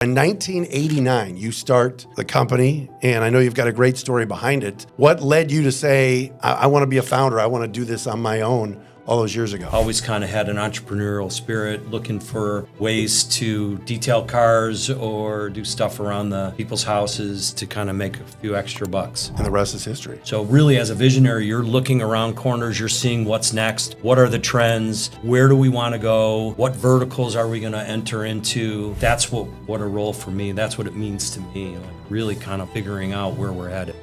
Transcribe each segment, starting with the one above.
In 1989, you start the company, and I know you've got a great story behind it. What led you to say, I want to be a founder, I want to do this on my own all those years ago? Always kind of had an entrepreneurial spirit, looking for ways to detail cars or do stuff around the people's houses to kind of make a few extra bucks. And the rest is history. So really, as a visionary, you're looking around corners, you're seeing what's next, what are the trends, where do we want to go, what verticals are we going to enter into. That's what a role for me, that's what it means to me, like really kind of figuring out where we're headed.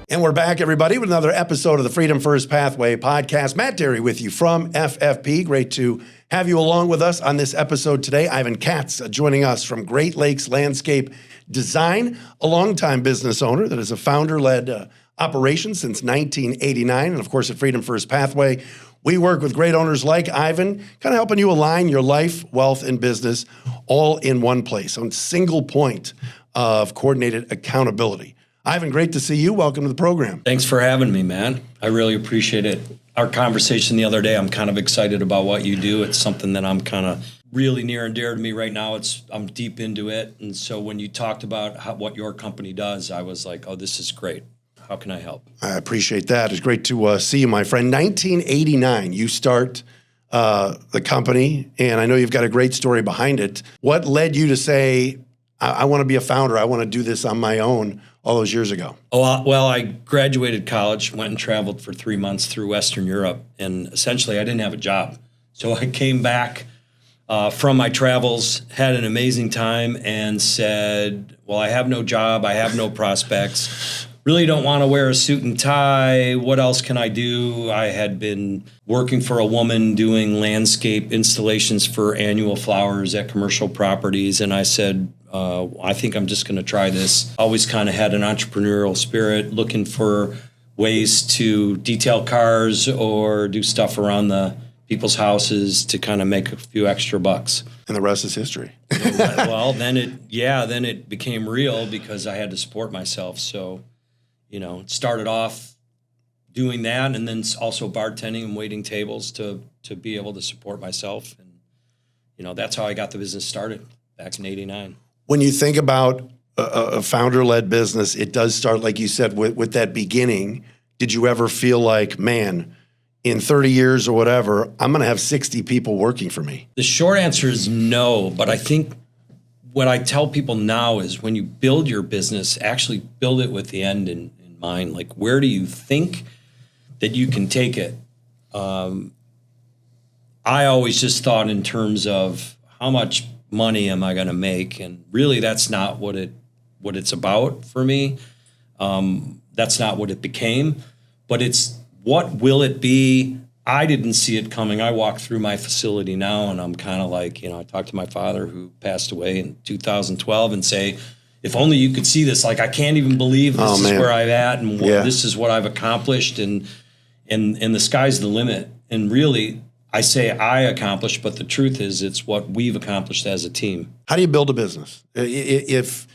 And we're back, everybody, with another episode of the Freedom First Pathway podcast. Matt Derry with you from FFP. Great to have you along with us on this episode today. Ivan Katz joining us from Great Lakes Landscape Design, a longtime business owner that is a founder-led operation since 1989. And of course, at Freedom First Pathway, we work with great owners like Ivan, kind of helping you align your life, wealth, and business all in one place, on single point of coordinated accountability. Ivan, great to see you. Welcome to the program. Thanks for having me, man. I really appreciate it. Our conversation the other day, I'm kind of excited about what you do. It's something that I'm kind of really near and dear to me right now. I'm deep into it. And so when you talked about what your company does, I was like, oh, this is great. How can I help? I appreciate that. It's great to see you, my friend. 1989, you start the company, and I know you've got a great story behind it. What led you to say, I want to be a founder, I want to do this on my own all those years ago? Oh, well, I graduated college, went and traveled for 3 months through Western Europe, and essentially I didn't have a job. So I came back from my travels, had an amazing time, and said, well, I have no job, I have no prospects, really don't want to wear a suit and tie. What else can I do? I had been working for a woman doing landscape installations for annual flowers at commercial properties, and I said, I think I'm just going to try this. Always kind of had an entrepreneurial spirit, looking for ways to detail cars or do stuff around the people's houses to kind of make a few extra bucks. And the rest is history. Well, then it became real because I had to support myself. So, it started off doing that, and then also bartending and waiting tables to be able to support myself. And, that's how I got the business started back in '89. When you think about a founder-led business, it does start, like you said, with that beginning. Did you ever feel like, man, in 30 years or whatever, I'm going to have 60 people working for me? The short answer is no, but I think what I tell people now is when you build your business, actually build it with the end in mind. Like, where do you think that you can take it? I always just thought in terms of how much money am I going to make? And really, that's not what it's about for me. That's not what it became, but it's what will it be? I didn't see it coming. I walk through my facility now and I'm kind of like, I talked to my father who passed away in 2012 and say, if only you could see this, like, I can't even believe this is where I'm at and this is what I've accomplished, and the sky's the limit. And really, I say I accomplished, but the truth is it's what we've accomplished as a team. How do you build a business? If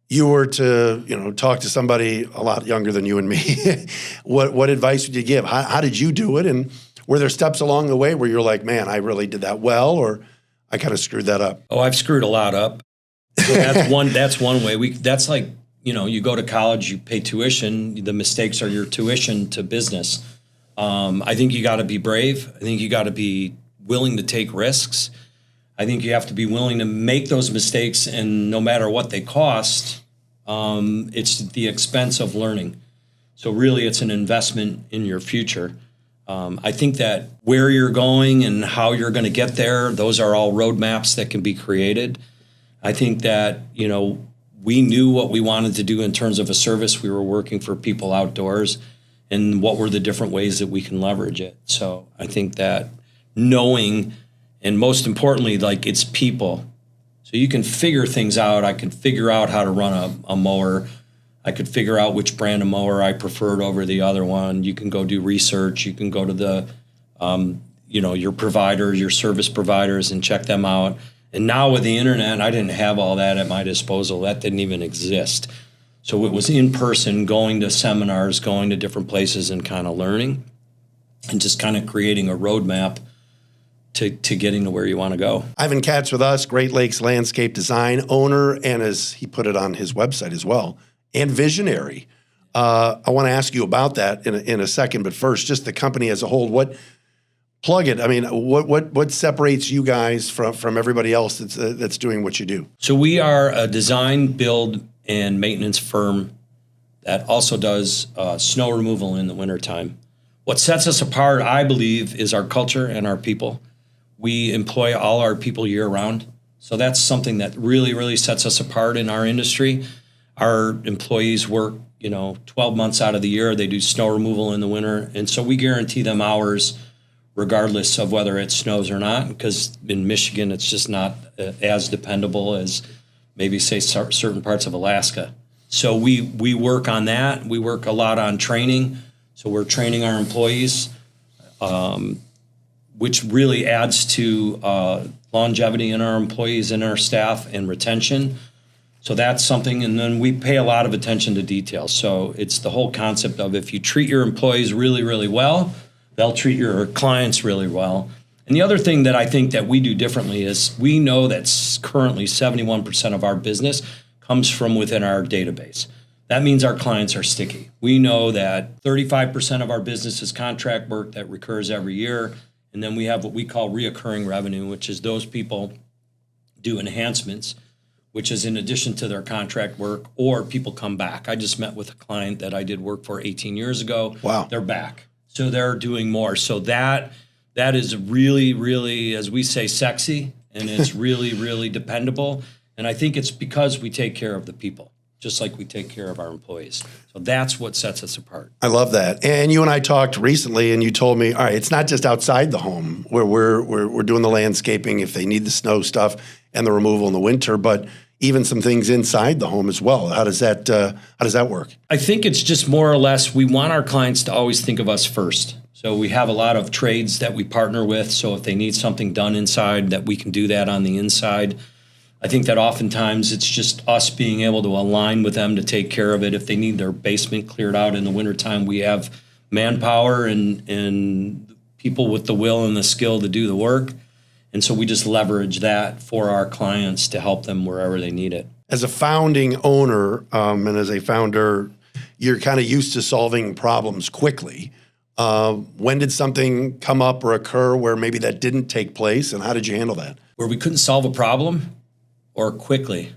you were to, talk to somebody a lot younger than you and me, what advice would you give? How did you do it? And were there steps along the way where you're like, man, I really did that well, or I kind of screwed that up? Oh, I've screwed a lot up. So that's one way. That's like, you go to college, you pay tuition, the mistakes are your tuition to business. I think you got to be brave. I think you got to be willing to take risks. I think you have to be willing to make those mistakes, and no matter what they cost, it's the expense of learning. So really, it's an investment in your future. I think that where you're going and how you're going to get there, those are all roadmaps that can be created. I think that, we knew what we wanted to do in terms of a service. We were working for people outdoors, and what were the different ways that we can leverage it. So I think that knowing, and most importantly, like, it's people. So you can figure things out. I could figure out how to run a mower. I could figure out which brand of mower I preferred over the other one. You can go do research. You can go to the, your providers, your service providers, and check them out. And now with the internet, I didn't have all that at my disposal. That didn't even exist. So it was in person, going to seminars, going to different places and kind of learning and just kind of creating a roadmap to getting to where you want to go. Ivan Katz with us, Great Lakes Landscape Design owner, and as he put it on his website as well, and visionary. I want to ask you about that in a second, but first, just the company as a whole. Plug it. I mean, what separates you guys from everybody else that's doing what you do? So we are a design, build, and maintenance firm that also does snow removal in the wintertime. What sets us apart, I believe, is our culture and our people. We employ all our people year round. So that's something that really, really sets us apart in our industry. Our employees work, 12 months out of the year. They do snow removal in the winter. And so we guarantee them hours regardless of whether it snows or not, because in Michigan, it's just not as dependable as maybe, say, certain parts of Alaska. So we work on that. We work a lot on training. So we're training our employees, which really adds to longevity in our employees and our staff and retention. So that's something. And then we pay a lot of attention to detail. So it's the whole concept of if you treat your employees really, really well, they'll treat your clients really well. And the other thing that I think that we do differently is we know that currently 71% of our business comes from within our database. That means our clients are sticky. We know that 35% of our business is contract work that recurs every year. And then we have what we call reoccurring revenue, which is those people do enhancements, which is in addition to their contract work, or people come back. I just met with a client that I did work for 18 years ago. Wow. They're back. So they're doing more. So that is really, really, as we say, sexy, and it's really, really dependable. And I think it's because we take care of the people, just like we take care of our employees. So that's what sets us apart. I love that. And you and I talked recently, and you told me, all right, it's not just outside the home where we're doing the landscaping if they need the snow stuff and the removal in the winter, but even some things inside the home as well. How does that work? I think it's just more or less we want our clients to always think of us first. So we have a lot of trades that we partner with. So if they need something done inside, that we can do that on the inside. I think that oftentimes it's just us being able to align with them to take care of it. If they need their basement cleared out in the wintertime, we have manpower and people with the will and the skill to do the work. And so we just leverage that for our clients to help them wherever they need it. As a founding owner and as a founder, you're kind of used to solving problems quickly. When did something come up or occur where maybe that didn't take place, and how did you handle that? Where we couldn't solve a problem or quickly?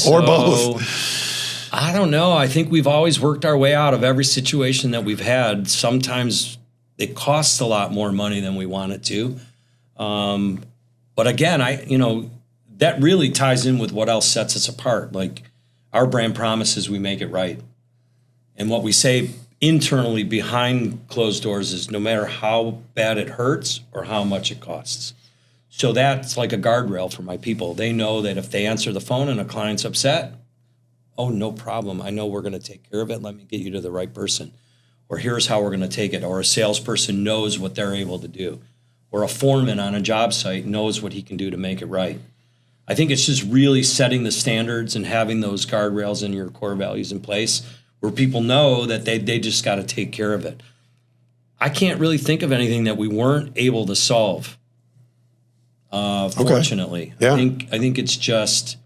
Or both? I don't know. I think we've always worked our way out of every situation that we've had. Sometimes it costs a lot more money than we want it to. But again, that really ties in with what else sets us apart. Like our brand promise is we make it right. And what we say internally behind closed doors is no matter how bad it hurts or how much it costs. So that's like a guardrail for my people. They know that if they answer the phone and a client's upset, oh, no problem. I know we're going to take care of it. Let me get you to the right person. Or here's how we're going to take it. Or a salesperson knows what they're able to do. Or a foreman on a job site knows what he can do to make it right. I think it's just really setting the standards and having those guardrails and your core values in place where people know that they just got to take care of it. I can't really think of anything that we weren't able to solve, fortunately. Yeah. I think it's just,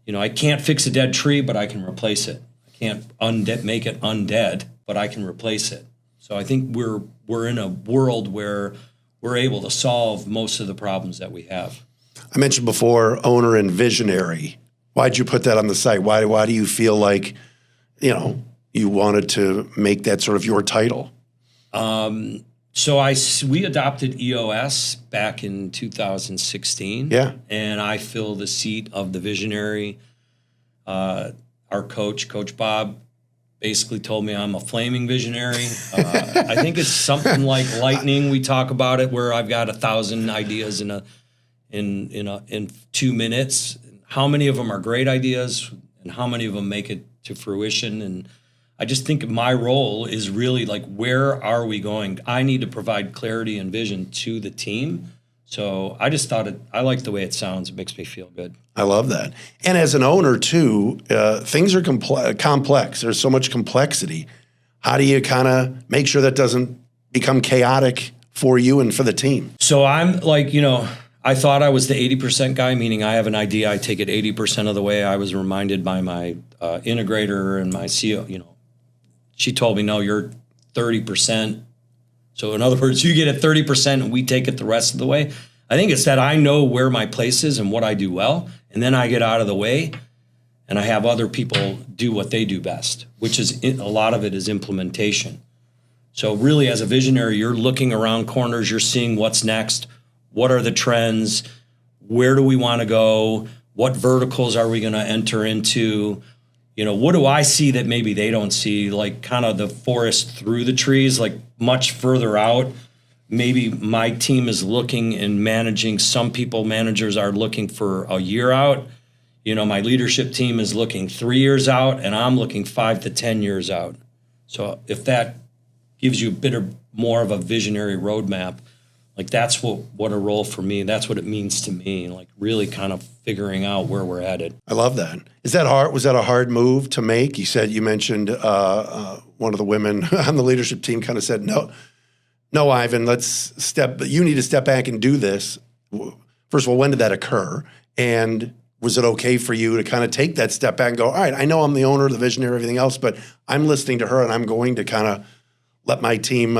I can't fix a dead tree, but I can replace it. I can't make it undead, but I can replace it. So I think we're in a world where we're able to solve most of the problems that we have. I mentioned before, owner and visionary. Why'd you put that on the site? Why do you feel like, you wanted to make that sort of your title? So we adopted EOS back in 2016. Yeah. And I fill the seat of the visionary. Our Coach Bob, basically told me I'm a flaming visionary. I think it's something like lightning. We talk about it where I've got 1,000 ideas in 2 minutes. How many of them are great ideas and how many of them make it to fruition? And I just think my role is really like, where are we going? I need to provide clarity and vision to the team. So I just thought I like the way it sounds. It makes me feel good. I love that. And as an owner too, things are complex. There's so much complexity. How do you kind of make sure that doesn't become chaotic for you and for the team? So I'm like, I thought I was the 80% guy, meaning I have an idea, I take it 80% of the way. I was reminded by my integrator and my CEO, she told me, no, you're 30%. So in other words, you get it 30% and we take it the rest of the way. I think it's that I know where my place is and what I do well, and then I get out of the way and I have other people do what they do best, which is a lot of it is implementation. So really, as a visionary, you're looking around corners, you're seeing what's next, what are the trends, where do we want to go, what verticals are we going to enter into, what do I see that maybe they don't see, like kind of the forest through the trees, like much further out. Maybe my team is looking and managing. Some managers are looking for a year out. My leadership team is looking 3 years out, and I'm looking 5 to 10 years out. So if that gives you a bit more of a visionary roadmap, like that's what a role for me, that's what it means to me, like really kind of figuring out where we're headed. I love that. Is that hard? Was that a hard move to make? You mentioned one of the women on the leadership team kind of said, no, Ivan, you need to step back and do this. First of all, when did that occur? And was it okay for you to kind of take that step back and go, all right, I know I'm the owner, the visionary, everything else, but I'm listening to her and I'm going to kind of let my team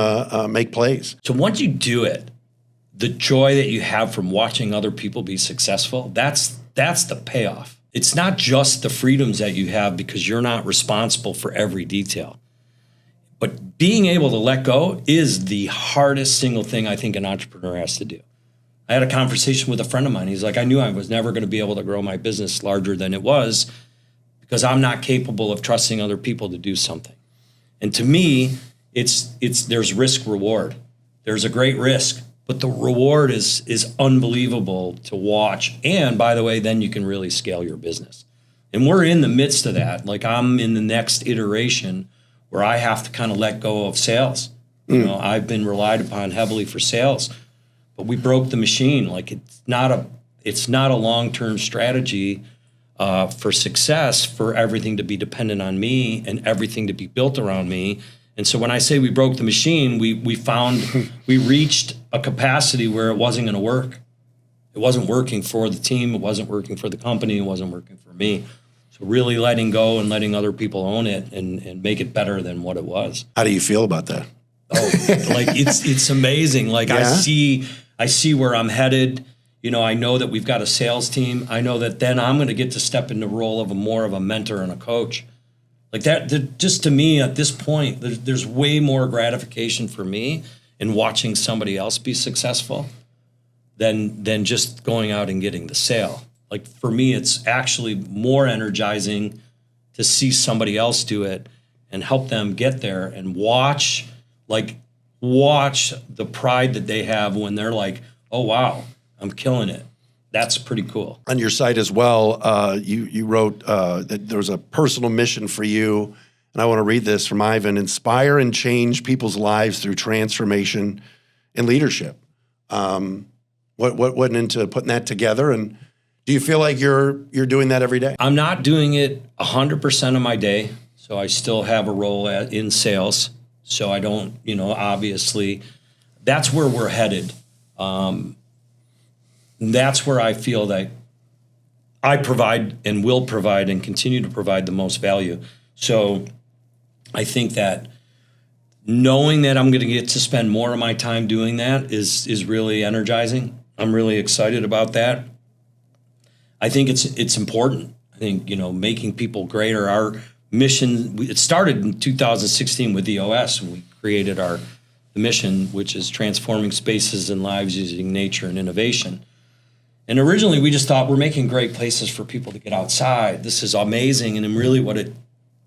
make plays. So once you do it, the joy that you have from watching other people be successful, that's the payoff. It's not just the freedoms that you have because you're not responsible for every detail. But being able to let go is the hardest single thing I think an entrepreneur has to do. I had a conversation with a friend of mine. He's like, I knew I was never going to be able to grow my business larger than it was because I'm not capable of trusting other people to do something. And to me, there's risk reward. There's a great risk, but the reward is unbelievable to watch. And by the way, then you can really scale your business. And we're in the midst of that. Like I'm in the next iteration where I have to kind of let go of sales. I've been relied upon heavily for sales, but we broke the machine. Like it's not a long-term strategy for success for everything to be dependent on me and everything to be built around me. And so when I say we broke the machine, we reached a capacity where it wasn't going to work. It wasn't working for the team. It wasn't working for the company. It wasn't working for me. So really letting go and letting other people own it and make it better than what it was. How do you feel about that? Oh, like it's amazing. Like yeah. I see where I'm headed. I know that we've got a sales team. I know that then I'm going to get to step in the role of more of a mentor and a coach. Like that, just to me at this point, there's way more gratification for me in watching somebody else be successful than just going out and getting the sale. Like for me, it's actually more energizing to see somebody else do it and help them get there and watch the pride that they have when they're like, oh, wow, I'm killing it. That's pretty cool. On your site as well, you wrote that there was a personal mission for you, and I want to read this from Ivan: inspire and change people's lives through transformation and leadership. What went into putting that together, and do you feel like you're doing that every day? I'm not doing it 100% of my day, so I still have a role in sales. So I don't, obviously, that's where we're headed. That's where I feel that I provide and will provide and continue to provide the most value. So I think that knowing that I'm going to get to spend more of my time doing that is really energizing. I'm really excited about that. I think it's important. I think, making people greater. Our mission, it started in 2016 with EOS, and we created the mission, which is transforming spaces and lives using nature and innovation. And originally, we just thought we're making great places for people to get outside. This is amazing. And then really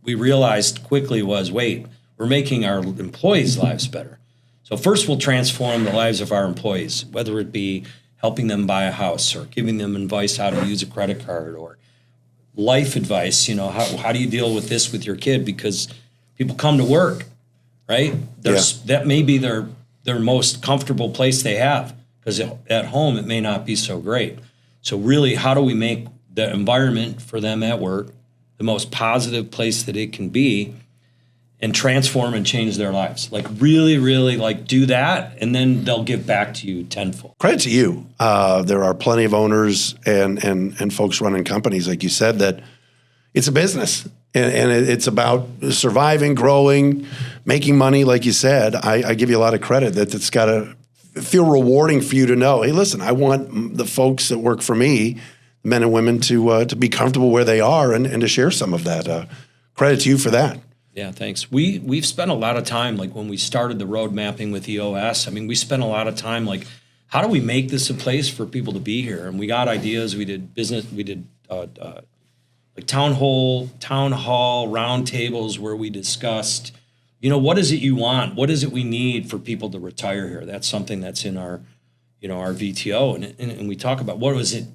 we realized quickly was, wait, we're making our employees' lives better. So first we'll transform the lives of our employees, whether it be helping them buy a house or giving them advice how to use a credit card or life advice. How do you deal with this with your kid? Because people come to work, right? That may be their most comfortable place they have. Because at home, it may not be so great. So really, how do we make the environment for them at work the most positive place that it can be? and transform and change their lives. Like really, really like do that, and then they'll give back to you tenfold. Credit to you. There are plenty of owners and folks running companies, like you said, that it's a business. And it's about surviving, growing, making money, like you said. I give you a lot of credit that it's got to feel rewarding for you to know, hey, listen, I want the folks that work for me, men and women, to be comfortable where they are and to share some of that. Credit to you for that. Yeah, thanks. We've spent a lot of time, like when we started the road mapping with EOS, I mean, we spent a lot of time like, how do we make this a place for people to be here? And we got ideas. We did business. We did like town hall roundtables where we discussed, what is it you want? What is it we need for people to retire here? That's something that's in our, our VTO. And we talk about what is it?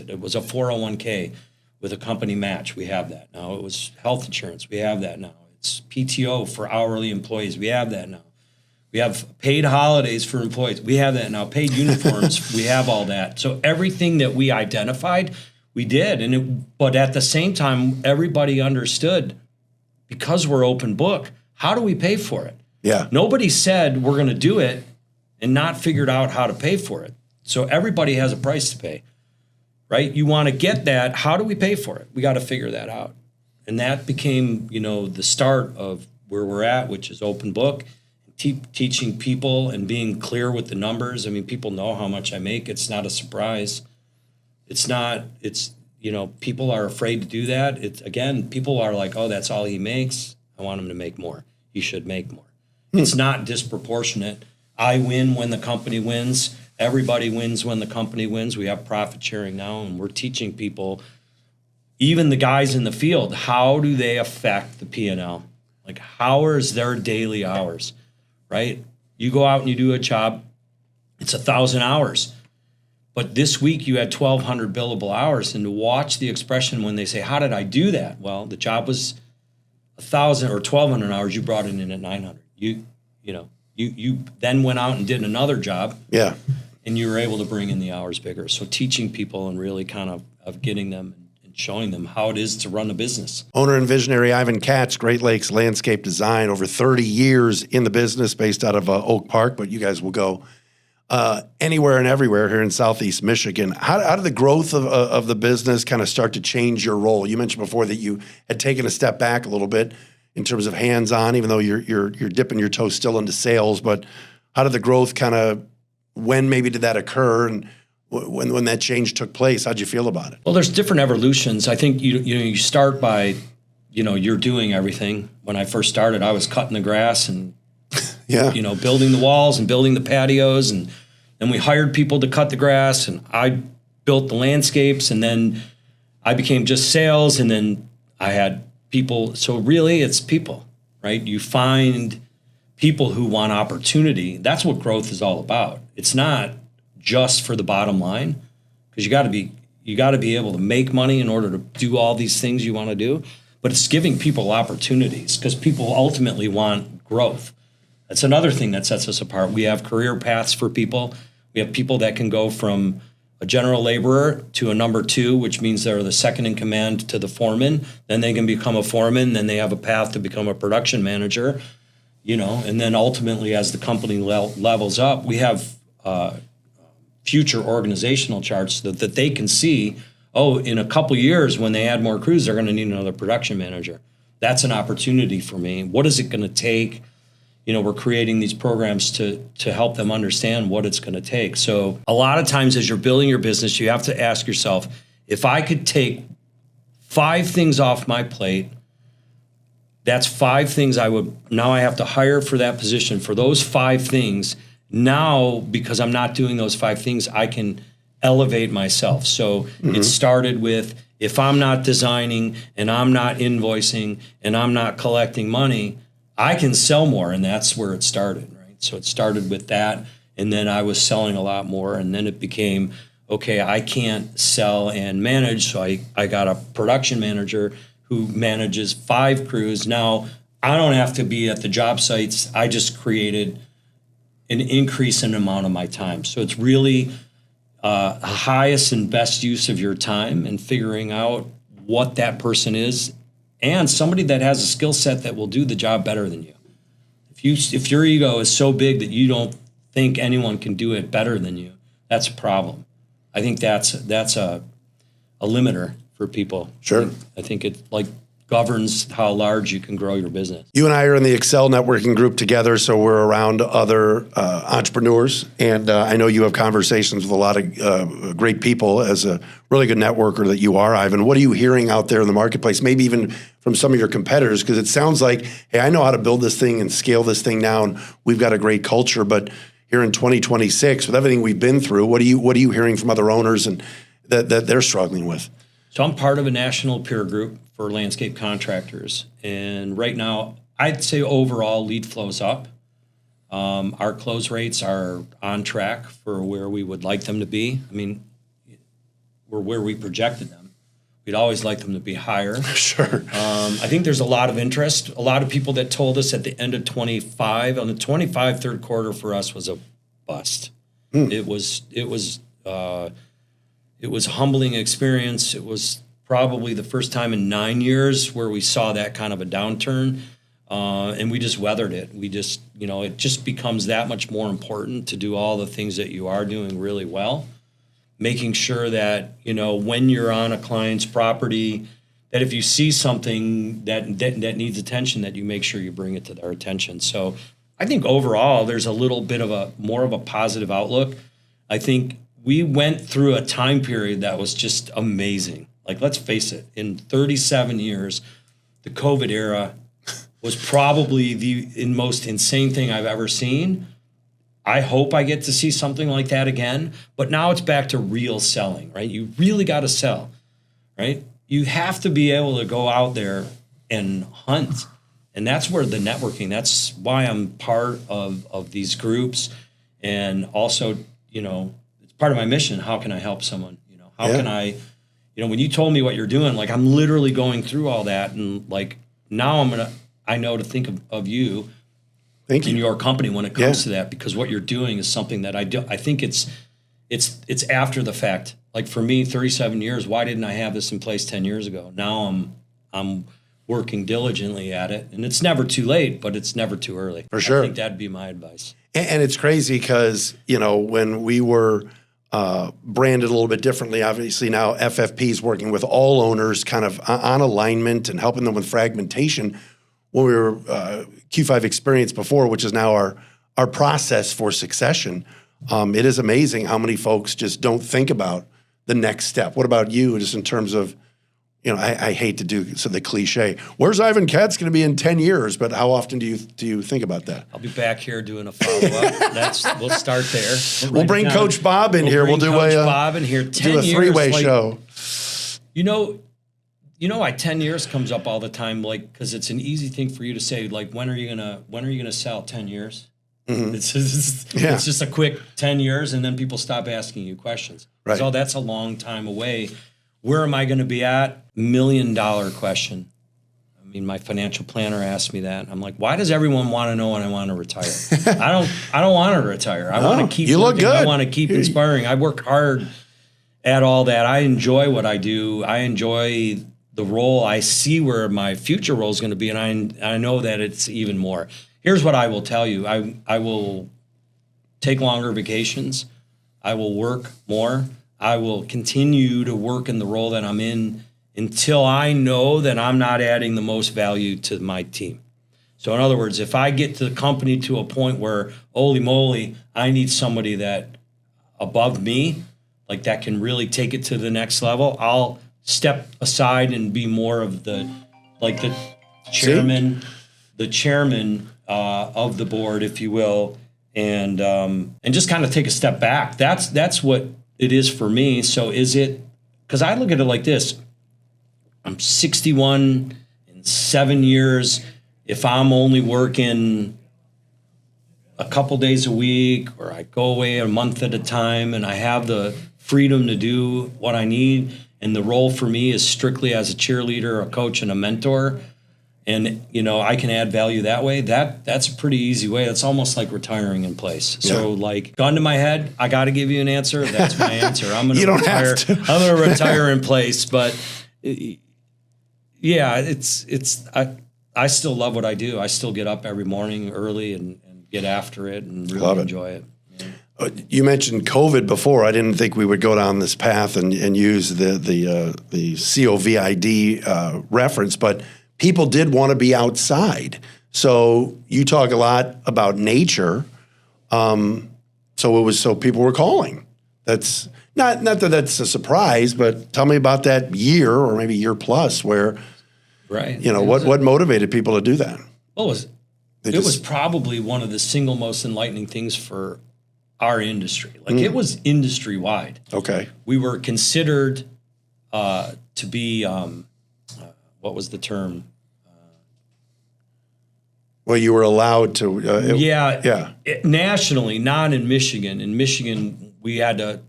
It was a 401k with a company match. We have that now. It was health insurance. We have that now. It's PTO for hourly employees. We have that now. We have paid holidays for employees. We have that now. Paid uniforms. We have all that. So everything that we identified, we did. But at the same time, everybody understood, because we're open book, how do we pay for it? Yeah. Nobody said we're going to do it and not figured out how to pay for it. So everybody has a price to pay, right? You want to get that. How do we pay for it? We got to figure that out. And that became, the start of where we're at, which is open book, teaching people and being clear with the numbers. I mean, people know how much I make. It's not a surprise. People are afraid to do that. People are like, oh, that's all he makes. I want him to make more. He should make more. It's not disproportionate. I win when the company wins. Everybody wins when the company wins. We have profit sharing now, and we're teaching people, even the guys in the field, how do they affect the P&L? Like, how is their daily hours, right? You go out and you do a job, it's 1,000 hours. But this week you had 1,200 billable hours, and to watch the expression when they say, how did I do that? Well, the job was 1,000 or 1,200 hours. You brought it in at 900. You then went out and did another job. Yeah. And you were able to bring in the hours bigger. So teaching people and really kind of getting them and showing them how it is to run a business. Owner and visionary Ivan Katz, Great Lakes Landscape Design, over 30 years in the business, based out of Oak Park, but you guys will go anywhere and everywhere here in Southeast Michigan. How did the growth of the business kind of start to change your role? You mentioned before that you had taken a step back a little bit in terms of hands-on, even though you're dipping your toe still into sales. But how did the growth when maybe did that occur, and when that change took place, how'd you feel about it? Well, there's different evolutions. I think you start by, you're doing everything. When I first started, I was cutting the grass and building the walls and building the patios, and then we hired people to cut the grass, and I built the landscapes, and then I became just sales, and then I had people. So really it's people, right? You find people who want opportunity. That's what growth is all about. It's not just for the bottom line, because you got to be able to make money in order to do all these things you want to do, but it's giving people opportunities, because people ultimately want growth. That's another thing that sets us apart. We have career paths for people. We have people that can go from a general laborer to a number 2, which means they're the second in command to the foreman. Then they can become a foreman. Then they have a path to become a production manager, and then ultimately as the company levels up, we have future organizational charts that they can see, in a couple years when they add more crews, they're going to need another production manager. That's an opportunity for me. What is it going to take? We're creating these programs to help them understand what it's going to take. So a lot of times as you're building your business, you have to ask yourself, if I could take 5 things off my plate, that's 5 things now I have to hire for that position for those 5 things. Now, because I'm not doing those 5 things, I can elevate myself. So It started with, if I'm not designing and I'm not invoicing and I'm not collecting money, I can sell more, and that's where it started, right? So it started with that, and then I was selling a lot more, and then it became, okay, I can't sell and manage, so I got a production manager who manages 5 crews. Now, I don't have to be at the job sites. I just created an increase in the amount of my time. So it's really highest and best use of your time and figuring out what that person is and somebody that has a skill set that will do the job better than you. If your ego is so big that you don't think anyone can do it better than you, that's a problem. I think that's a limiter for people. Sure. I think it governs how large you can grow your business. You and I are in the Excel networking group together, so we're around other entrepreneurs, and I know you have conversations with a lot of great people as a really good networker that you are, Ivan. What are you hearing out there in the marketplace, maybe even from some of your competitors? Because it sounds like, hey, I know how to build this thing and scale this thing now, and we've got a great culture, but here in 2026, with everything we've been through, what are you hearing from other owners and that they're struggling with? So I'm part of a national peer group for landscape contractors. And right now, I'd say overall lead flow's up. Our close rates are on track for where we would like them to be. I mean, we're where we projected them. We'd always like them to be higher. Sure. I think there's a lot of interest. A lot of people that told us at the end of 25, on the 25 third quarter for us was a bust. It was a humbling experience. It was probably the first time in 9 years where we saw that kind of a downturn, and we just weathered it. We just, it just becomes that much more important to do all the things that you are doing really well, making sure that, when you're on a client's property, that if you see something that needs attention, that you make sure you bring it to their attention. So I think overall there's a little bit of more of a positive outlook. I think we went through a time period that was just amazing. Like, let's face it, in 37 years, the COVID era was probably the most insane thing I've ever seen. I hope I get to see something like that again, but now it's back to real selling, right? You really got to sell, right? You have to be able to go out there and hunt. And that's where the networking, that's why I'm part of these groups. And also, it's part of my mission. How can I help someone? How can I, when you told me what you're doing, like, I'm literally going through all that. And like, now I know to think of you. Thank you. In your company when it comes to that, because what you're doing is something that I think it's after the fact. Like, for me, 37 years, why didn't I have this in place 10 years ago? Now I'm working diligently at it, and it's never too late, but it's never too early. For sure. I think that'd be my advice. And it's crazy because, when we were branded a little bit differently, obviously now FFP is working with all owners kind of on alignment and helping them with fragmentation. When we were Q5 Experience before, which is now our process for succession, it is amazing how many folks just don't think about the next step. What about you, just in terms of, I hate to do the cliche, where's Ivan Katz going to be in 10 years? But how often do you think about that? I'll be back here doing a follow-up. We'll start there. We'll bring Coach Bob in here. We'll do Coach Bob in here. 10 do a three-way years, show. Why 10 years comes up all the time, like, because it's an easy thing for you to say, like, when are you gonna sell? 10 years? Mm-hmm. It's just a quick 10 years, and then people stop asking you questions. Right. So that's a long time away. Where am I going to be at? $1 million question. I mean, my financial planner asked me that. I'm like, why does everyone want to know when I want to retire? I don't want to retire. I want to keep you working. Look good. I want to keep inspiring. I work hard at all that. I enjoy what I do. I enjoy the role. I see where my future role is going to be, and I know that it's even more. Here's what I will tell you. I will take longer vacations. I will work more. I will continue to work in the role that I'm in until I know that I'm not adding the most value to my team. So in other words, if I get the company to a point where, holy moly, I need somebody that above me, like, that can really take it to the next level, I'll step aside and be more of the chairman of the board, if you will, and just kind of take a step back. That's what it is for me. So is it, because I look at it like this, I'm 61 in 7 years. If I'm only working a couple days a week, or I go away a month at a time, and I have the freedom to do what I need, and the role for me is strictly as a cheerleader, a coach, and a mentor, and I can add value that way, that's a pretty easy way. It's almost like retiring in place. So, like, gun to my head, I got to give you an answer. That's my answer. I'm going to retire. I'm going to retire in place. But Yeah, I still love what I do. I still get up every morning early and get after it and really enjoy it. Yeah. You mentioned COVID before. I didn't think we would go down this path and use the COVID reference, but people did want to be outside. So you talk a lot about nature. So people were calling. That's not that that's a surprise, but tell me about that year or maybe year plus where, right? What motivated people to do that? Well, it was probably one of the single most enlightening things for our industry. Like it was industry wide. Okay. We were considered to be what was the term? Well, you were allowed to. Nationally, not in Michigan. In Michigan, we had to.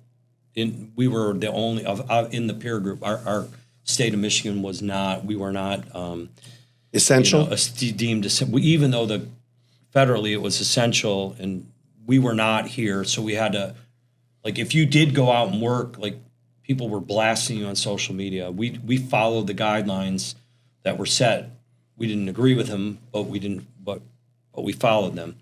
We were the only in the peer group. Our state of Michigan was not. We were not essential. Deemed essential. Even though federally it was essential, and we were not here, so we had to. Like, if you did go out and work, like people were blasting you on social media. We followed the guidelines that were set. We didn't agree with them, but we followed them.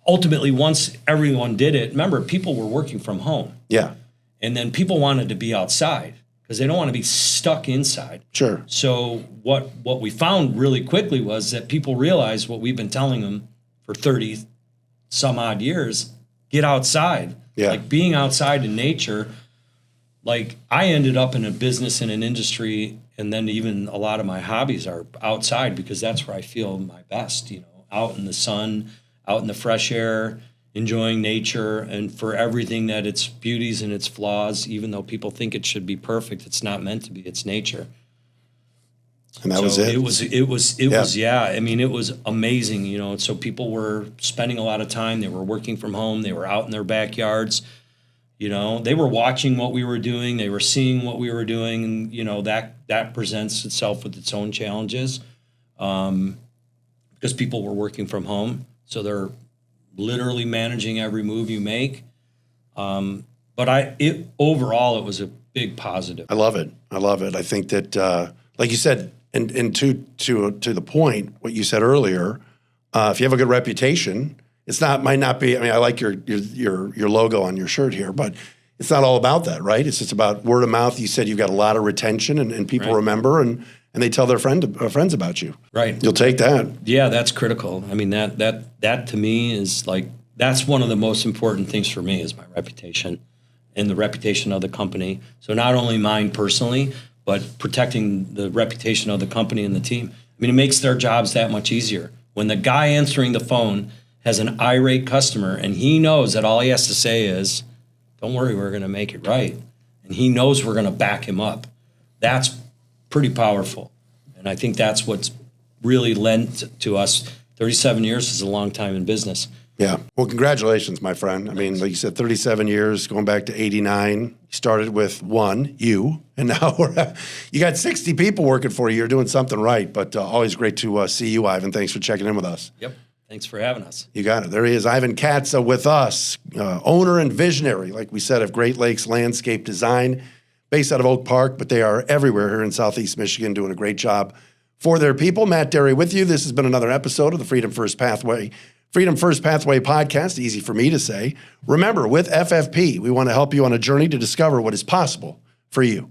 Ultimately, once everyone did it, remember, people were working from home. Yeah. And then people wanted to be outside because they don't want to be stuck inside. Sure. So what we found really quickly was that people realized what we've been telling them for 30 some odd years, get outside. Yeah. Like being outside in nature. Like I ended up in a business in an industry, and then even a lot of my hobbies are outside because that's where I feel my best, out in the sun, out in the fresh air, enjoying nature, and for everything that its beauties and its flaws, even though people think it should be perfect, it's not meant to be. It's nature. And that was it. It was. I mean, it was amazing, So people were spending a lot of time. They were working from home. They were out in their backyards. They were watching what we were doing. They were seeing what we were doing, and that presents itself with its own challenges, because people were working from home, so they're literally managing every move you make. But overall, it was a big positive. I love it. I think that, like you said, and to the point, what you said earlier, if you have a good reputation. Might not be. I mean, I like your logo on your shirt here, but it's not all about that, right? It's just about word of mouth. You said you've got a lot of retention, and people remember, and they tell their friends about you. Right. You'll take that. Yeah, that's critical. I mean, that to me is like that's one of the most important things for me is my reputation and the reputation of the company. So not only mine personally, but protecting the reputation of the company and the team. I mean, it makes their jobs that much easier. When the guy answering the phone has an irate customer and he knows that all he has to say is, don't worry, we're going to make it right. And he knows we're going to back him up. That's pretty powerful. And I think that's what's really lent to us. 37 years is a long time in business. Yeah. Well, congratulations, my friend. I mean, like you said, 37 years, going back to 89. You started with you, and now you got 60 people working for you. You're doing something right. But always great to see you, Ivan. Thanks for checking in with us. Yep. Thanks for having us. You got it. There he is, Ivan Katz with us, owner and visionary, like we said, of Great Lakes Landscape Design, based out of Oak Park, but they are everywhere here in Southeast Michigan, doing a great job for their people. Matt Derry with you. This has been another episode of the Freedom First Pathway podcast. Easy for me to say. Remember, with FFP, we want to help you on a journey to discover what is possible for you.